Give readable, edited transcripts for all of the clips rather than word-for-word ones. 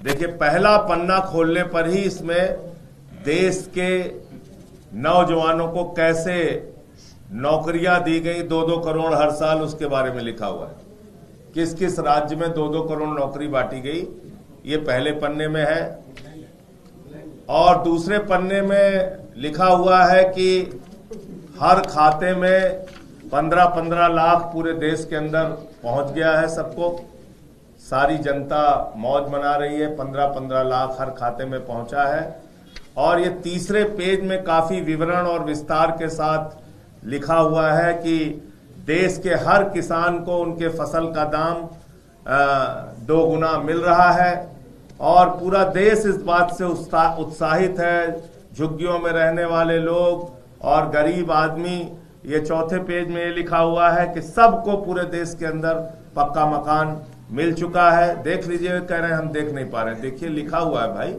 देखिए, पहला पन्ना खोलने पर ही इसमें देश के नौजवानों को कैसे नौकरियां दी गई, 2-2 करोड़ हर साल, उसके बारे में लिखा हुआ है। किस किस राज्य में 2-2 करोड़ नौकरी बांटी गई, ये पहले पन्ने में है। और दूसरे पन्ने में लिखा हुआ है कि हर खाते में 15-15 लाख पूरे देश के अंदर पहुंच गया है सबको। सारी जनता मौज मना रही है, 15-15 लाख हर खाते में पहुंचा है। और ये तीसरे पेज में काफी विवरण और विस्तार के साथ लिखा हुआ है कि देश के हर किसान को उनके फसल का दाम 2 गुना मिल रहा है। और पूरा देश इस बात से उत्साहित है, झुग्गियों में रहने वाले लोग और गरीब आदमी। ये चौथे पेज में ये लिखा हुआ है कि सबको पूरे देश के अंदर पक्का मकान मिल चुका है। देख लीजिए, कह रहे हैं हम देख नहीं पा रहे। देखिए, लिखा हुआ है भाई,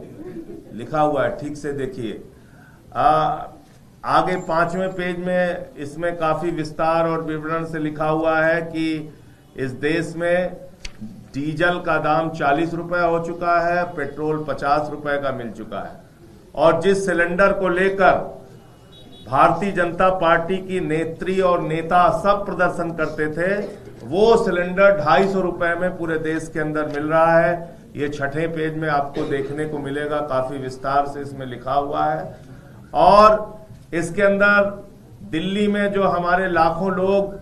लिखा हुआ है, ठीक से देखिए। आगे 5वें पेज में इसमें काफी विस्तार और विवरण से लिखा हुआ है कि इस देश में डीजल का दाम 40 रुपए हो चुका है, पेट्रोल 50 रुपए का मिल चुका है। और जिस सिलेंडर को लेकर भारतीय जनता पार्टी की नेत्री और नेता सब प्रदर्शन करते थे, वो सिलेंडर 250 रुपए में पूरे देश के अंदर मिल रहा है। ये 6ठे पेज में आपको देखने को मिलेगा, काफी विस्तार से इसमें लिखा हुआ है। और इसके अंदर दिल्ली में जो हमारे लाखों लोग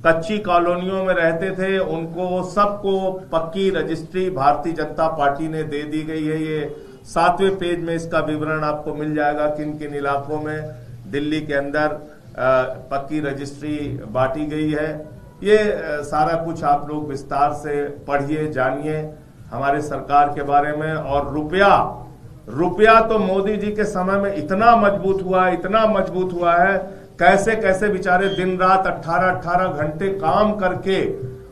कच्ची कॉलोनियों में रहते थे, उनको सबको पक्की रजिस्ट्री भारतीय जनता पार्टी ने दे दी गई है। ये 7वें पेज में इसका विवरण आपको मिल जाएगा, किन किन इलाकों में दिल्ली के अंदर पक्की रजिस्ट्री बांटी गई है। ये सारा कुछ आप लोग विस्तार से पढ़िए, जानिए हमारे सरकार के बारे में। और रुपया तो मोदी जी के समय में इतना मजबूत हुआ, इतना मजबूत हुआ है, कैसे कैसे बेचारे दिन रात 18-18 घंटे काम करके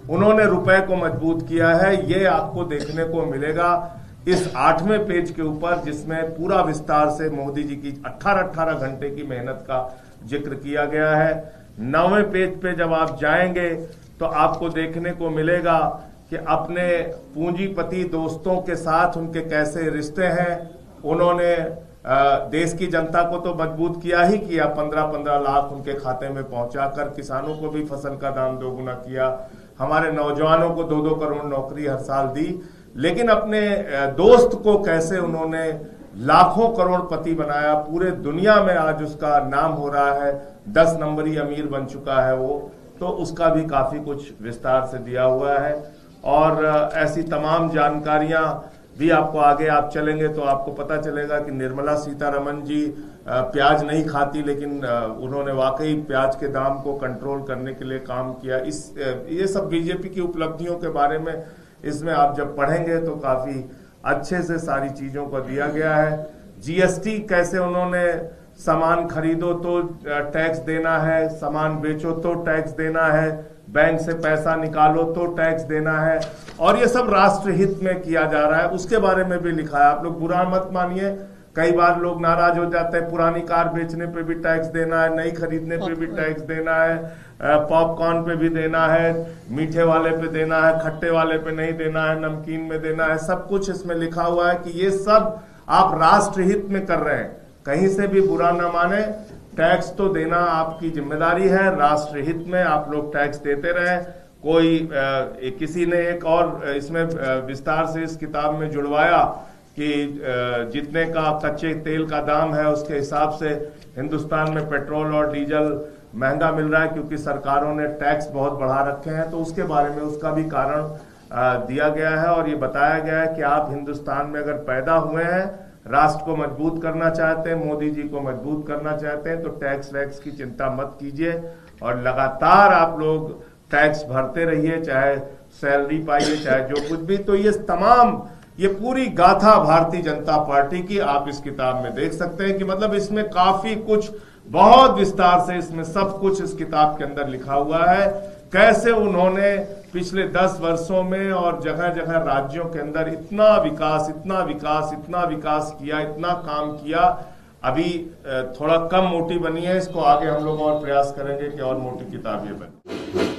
उन्होंने रुपए को मजबूत किया है। ये आपको देखने को मिलेगा इस 8वें पेज के ऊपर, जिसमें पूरा विस्तार से मोदी जी की 18-18 घंटे की मेहनत का जिक्र किया गया है। 9वें पेज पे जब आप जाएंगे तो आपको देखने को मिलेगा कि अपने पूंजीपति दोस्तों के साथ उनके कैसे रिश्ते हैं। उन्होंने देश की जनता को तो मजबूत किया ही किया, 15-15 लाख उनके खाते में पहुंचाकर किसानों को भी फसल का दाम 2 गुना किया, हमारे नौजवानों को 2-2 करोड़ नौकरी हर साल दी। लेकिन अपने दोस्त को कैसे उन्होंने लाखों करोड़पति बनाया, पूरे दुनिया में आज उसका नाम हो रहा है, 10 नंबरी अमीर बन चुका है वो। तो उसका भी काफी कुछ विस्तार से दिया हुआ है। और ऐसी तमाम जानकारियां भी आपको आगे आप चलेंगे तो आपको पता चलेगा कि निर्मला सीतारमण जी प्याज नहीं खाती, लेकिन उन्होंने वाकई प्याज के दाम को कंट्रोल करने के लिए काम किया। ये सब बीजेपी की उपलब्धियों के बारे में इसमें आप जब पढ़ेंगे तो काफी अच्छे से सारी चीजों को दिया गया है। जीएसटी कैसे उन्होंने सामान खरीदो तो टैक्स देना है, सामान बेचो तो टैक्स देना है, बैंक से पैसा निकालो तो टैक्स देना है, और ये सब राष्ट्र हित में किया जा रहा है, उसके बारे में भी लिखा है। आप लोग बुरा मत मानिए, कई बार लोग नाराज हो जाते हैं, पुरानी कार बेचने पे भी टैक्स देना है, नई खरीदने पे भी टैक्स देना है, पॉपकॉर्न पे भी देना है, मीठे वाले पे देना है, खट्टे वाले पे नहीं देना है, नमकीन में देना है, सब कुछ इसमें लिखा हुआ है कि ये सब आप राष्ट्र हित में कर रहे हैं। कहीं से भी बुरा ना माने, टैक्स तो देना आपकी जिम्मेदारी है, राष्ट्र हित में आप लोग टैक्स देते रहे। कोई किसी ने एक और इसमें विस्तार से इस किताब में जुड़वाया कि जितने का कच्चे तेल का दाम है उसके हिसाब से हिंदुस्तान में पेट्रोल और डीजल महंगा मिल रहा है, क्योंकि सरकारों ने टैक्स बहुत बढ़ा रखे हैं। तो उसके बारे में उसका भी कारण दिया गया है और ये बताया गया है कि आप हिंदुस्तान में अगर पैदा हुए हैं, राष्ट्र को मजबूत करना चाहते हैं, मोदी जी को मजबूत करना चाहते हैं, तो टैक्स वैक्स की चिंता मत कीजिए और लगातार आप लोग टैक्स भरते रहिए, चाहे सैलरी पाइए, चाहे जो कुछ भी। तो ये पूरी गाथा भारतीय जनता पार्टी की आप इस किताब में देख सकते हैं कि मतलब इसमें काफी कुछ बहुत विस्तार से इसमें सब कुछ इस किताब के अंदर लिखा हुआ है। कैसे उन्होंने पिछले 10 वर्षों में और जगह जगह राज्यों के अंदर इतना विकास किया, इतना काम किया। अभी थोड़ा कम मोटी बनी है, इसको आगे हम लोग और प्रयास करेंगे कि और मोटी किताब ये बने।